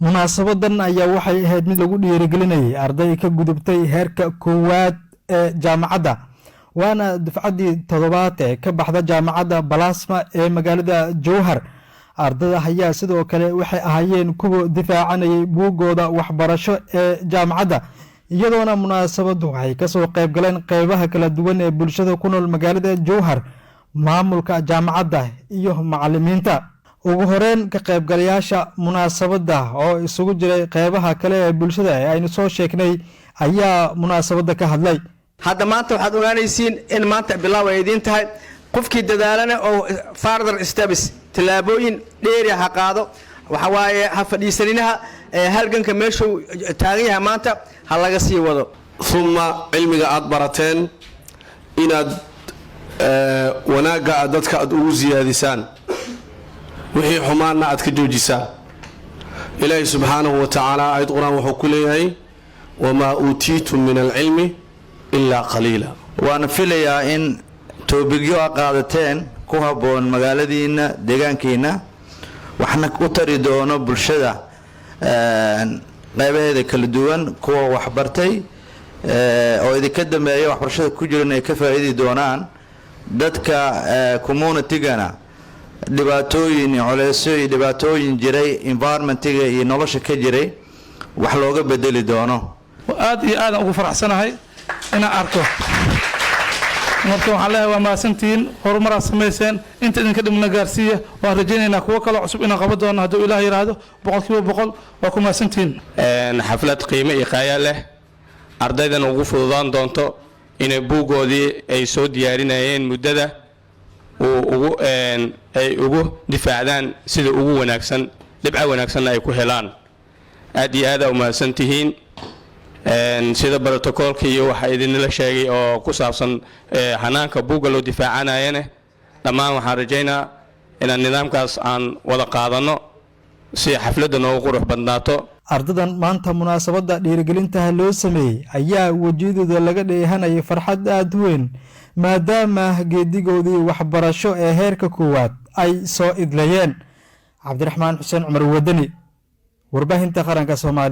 munaasabadan ayaa waxay ahayd mid lagu dhiirigelinayay arday ka gudubtay heerka koowaad ee jaamacadda waana dufcadii toddobaad ee ka baxda jaamacadda Balaasma ee magaalada Jowhar. ardayda ayaa sidoo kale waxay ahaayeen kuwa difaacanayay buugooda waxbarasho ee jaamacadda iyadoona munaasabadu waxay ka soo qayb galeen qaybaha kala duwan ee bulshada ku nool magaalada Jowhar, maamulka jaamacadda iyo macallimiinta. ugu horeen ka qaybgalayaasha munaasabada oo isugu jiray qaybaha kale ee bulshada ee aynu soo sheegnay ayaa munaasabada ka hadlay. hadda maanta waxaad ogaanaysiin in maanta bilaaw ay idin tahay qofkii dadaalana oo further steps tilaabooyin dheeri ha qaado waxa waaye ha fadhiisaninaha halganka meesha taagan yahay maanta ha laga sii wado. thumma cilmiga aad barateen inaad wanaaga dadka aad ugu ziyaadisaan wixii xumaana aad ka joojisaan. ilaahay subxaanahu wa tacaala ayad quraan wuxuu ku leeyahay wamaa uutiitum min alcilmi ilaa qaliila. waana filayaa in toobigyo aad qaadateen ku habboon magaaladiina deegaankiina waxna u tari doono bulshada qaybaheeda kala duwan kuwa waxbartay oo idinka dambeeya waxbarashada ku jiran ay ka faa'iidi doonaan dadka community-gana dhibaatooyin culeysyo iyo dhibaatooyin jiray environment-iga iyo nolosha ka jiray wax looga bedeli doono. aad iyo aad ugu faraxsanahay inaan arko marka waxaan leeyahay waa mahadsantihiin horumaraad samayseen inta idinka dhimna gaarsiiya waan rajaynaynaa kuwo kale cusub inaan qaban doono hadduu ilaah yiraahdo 100% waa ku mahadsantihiin. xaflad qiimo iyo qaaya leh ardaydan ugu fududaan doonto inay buugoodii ay soo diyaarinayeen muddada ay ugu difaacdaan sida ugu wanaagsan dhibca wanaagsanna ay ku helaan. aad iyo aad u mahadsantihiin. sida protocolka iyo waxa idinla sheegay oo ku saabsan hanaanka buuga loo difaacanayana dhammaan waxaan rajaynaa inaan nidaamkaas aan wada qaadano si xafladda noogu qurux badnaato. ardadan maanta munaasabada dhiirigelinta loo sameeyay ayaa wajidooda laga dheehanay farxad aad u weyn maadaama geedigoodii waxbarasho ee heerka koowaad ay soo idlayeen. Cabdiraxmaan Xuseen Cumar Wadani, warbaahinta qaranka Soomaaliya.